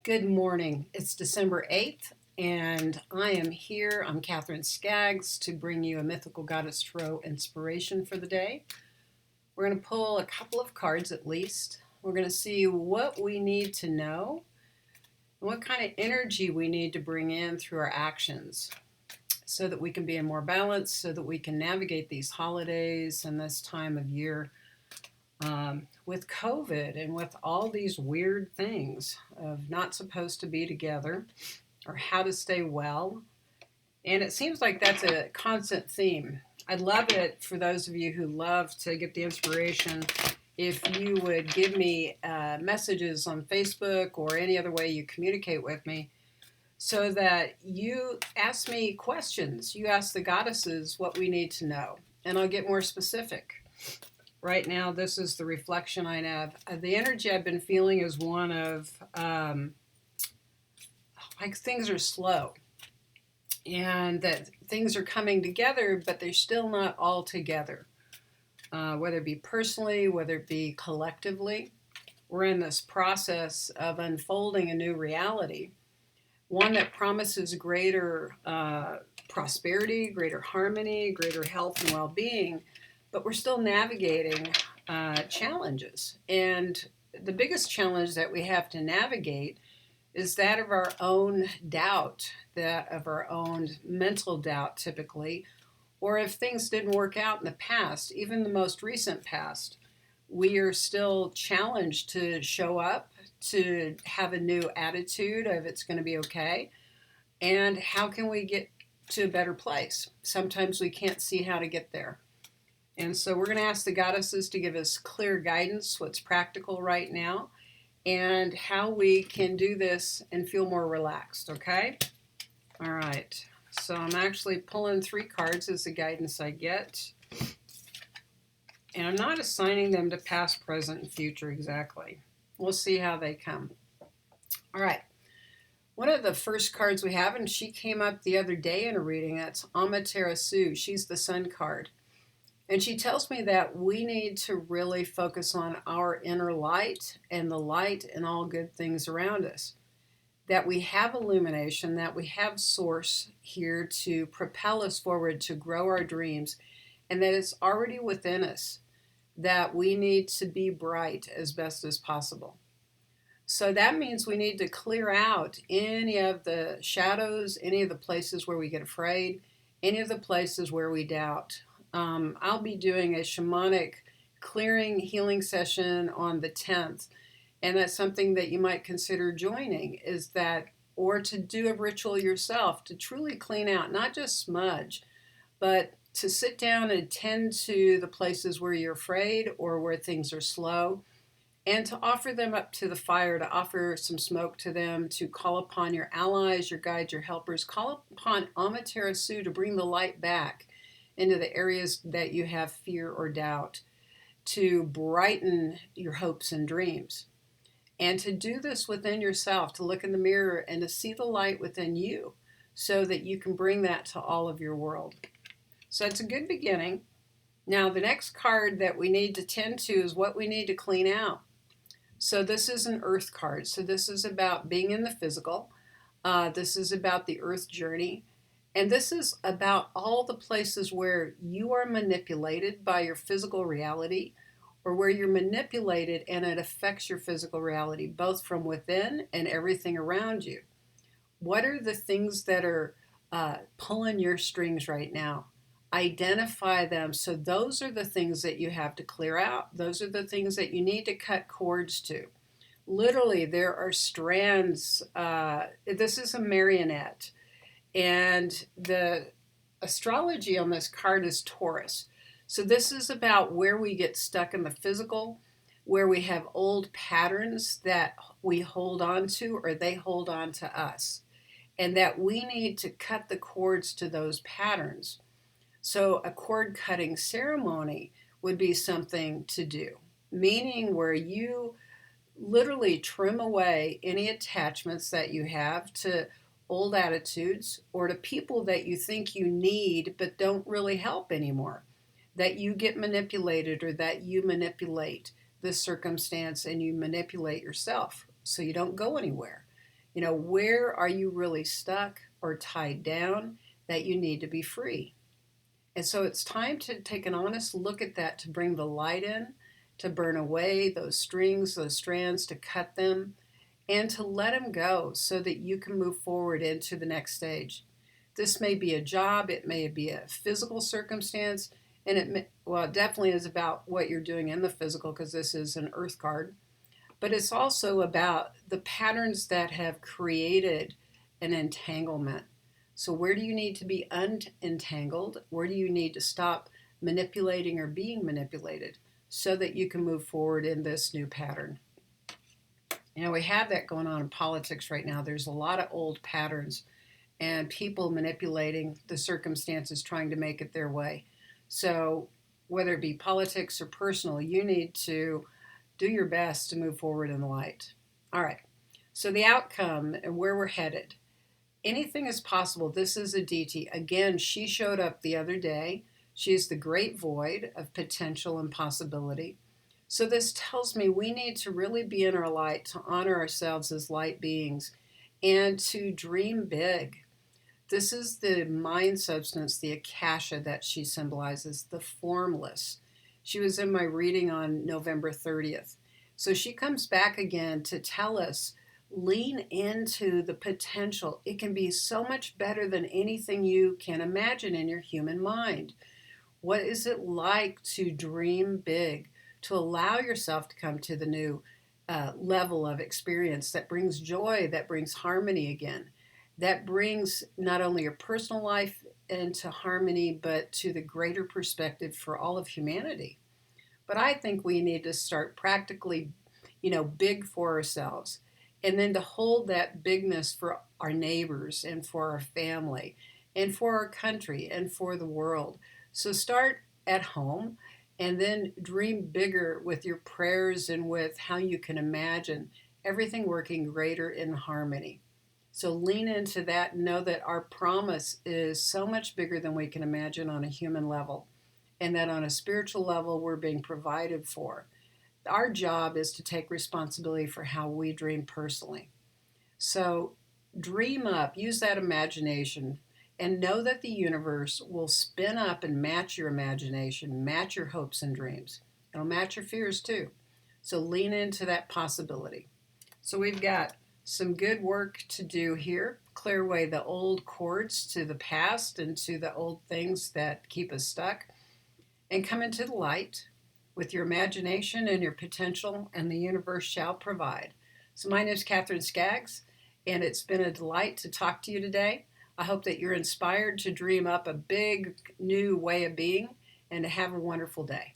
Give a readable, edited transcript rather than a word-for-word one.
Good morning. It's December 8th, and I am here. I'm Katherine Skaggs to bring you a Mythical Goddess Tarot inspiration for the day. We're going to pull a couple of cards at least. We're going to see what we need to know and what kind of energy we need to bring in through our actions so that we can be in more balance, so that we can navigate these holidays and this time of year with COVID and with all these weird things of not supposed to be together or how to stay well. And it seems like that's a constant theme. I'd love it for those of you who love to get the inspiration if you would give me messages on Facebook or any other way you communicate with me so that you ask me questions. You ask the goddesses what we need to know, and I'll get more specific. Right now, this is the reflection I have. The energy I've been feeling is one of like things are slow and that things are coming together, but they're still not all together. Whether it be personally, whether it be collectively, we're in this process of unfolding a new reality, one that promises greater prosperity, greater harmony, greater health and well-being, but we're still navigating challenges. And the biggest challenge that we have to navigate is that of our own doubt, that of our own mental doubt typically, or if things didn't work out in the past, even the most recent past, we are still challenged to show up, to have a new attitude of it's going to be okay, and how can we get to a better place? Sometimes we can't see how to get there. And so we're going to ask the goddesses to give us clear guidance, what's practical right now, and how we can do this and feel more relaxed, okay? All right. So I'm actually pulling 3 cards as the guidance I get. And I'm not assigning them to past, present, and future exactly. We'll see how they come. All right. One of the first cards we have, and she came up the other day in a reading, that's Amaterasu. She's the Sun card. And she tells me that we need to really focus on our inner light and the light in all good things around us. That we have illumination, that we have source here to propel us forward, to grow our dreams, and that it's already within us, that we need to be bright as best as possible. So that means we need to clear out any of the shadows, any of the places where we get afraid, any of the places where we doubt. I'll be doing a shamanic clearing healing session on the 10th, and that's something that you might consider joining, is that, or to do a ritual yourself to truly clean out, not just smudge, but to sit down and tend to the places where you're afraid or where things are slow, and to offer them up to the fire, to offer some smoke to them, to call upon your allies, your guides, your helpers, call upon Amaterasu to bring the light back into the areas that you have fear or doubt, to brighten your hopes and dreams. And to do this within yourself, to look in the mirror and to see the light within you so that you can bring that to all of your world. So it's a good beginning. Now, the next card that we need to tend to is what we need to clean out. So this is an earth card. So this is about being in the physical. This is about the earth journey. And this is about all the places where you are manipulated by your physical reality, or where you're manipulated and it affects your physical reality, both from within and everything around you. What are the things that are pulling your strings right now? Identify them. So those are the things that you have to clear out. Those are the things that you need to cut cords to. Literally, there are strands. This is a marionette. And the astrology on this card is Taurus. So this is about where we get stuck in the physical, where we have old patterns that we hold on to or they hold on to us, and that we need to cut the cords to those patterns. So a cord cutting ceremony would be something to do, meaning where you literally trim away any attachments that you have to old attitudes or to people that you think you need but don't really help anymore, that you get manipulated or that you manipulate the circumstance and you manipulate yourself so you don't go anywhere. You know, where are you really stuck or tied down that you need to be free? And so it's time to take an honest look at that, to bring the light in, to burn away those strings, those strands, to cut them, and to let them go so that you can move forward into the next stage. This may be a job, it may be a physical circumstance, and it definitely is about what you're doing in the physical because this is an earth card, but it's also about the patterns that have created an entanglement. So, where do you need to be unentangled? Where do you need to stop manipulating or being manipulated so that you can move forward in this new pattern? You know, we have that going on in politics right now. There's a lot of old patterns and people manipulating the circumstances, trying to make it their way. So, whether it be politics or personal, you need to do your best to move forward in the light. All right. So, the outcome and where we're headed. Anything is possible. This is Aditi. Again, she showed up the other day. She is the great void of potential and possibility. So, this tells me we need to really be in our light, to honor ourselves as light beings, and to dream big. This is the mind substance, the akasha that she symbolizes, the formless. She was in my reading on November 30th. So she comes back again to tell us lean into the potential. It can be so much better than anything you can imagine in your human mind. What is it like to dream big, to allow yourself to come to the new level of experience that brings joy, that brings harmony again, that brings not only your personal life into harmony, but to the greater perspective for all of humanity? But I think we need to start practically, big for ourselves. And then to hold that bigness for our neighbors and for our family and for our country and for the world. So start at home and then dream bigger with your prayers and with how you can imagine everything working greater in harmony. So lean into that and know that our promise is so much bigger than we can imagine on a human level, and that on a spiritual level, we're being provided for. Our job is to take responsibility for how we dream personally. So dream up, use that imagination, and know that the universe will spin up and match your imagination, match your hopes and dreams. It'll match your fears too. So lean into that possibility. So we've got some good work to do here. Clear away the old cords to the past and to the old things that keep us stuck, and come into the light with your imagination and your potential, and the universe shall provide. So my name is Katherine Skaggs, and it's been a delight to talk to you today. I hope that you're inspired to dream up a big new way of being and to have a wonderful day.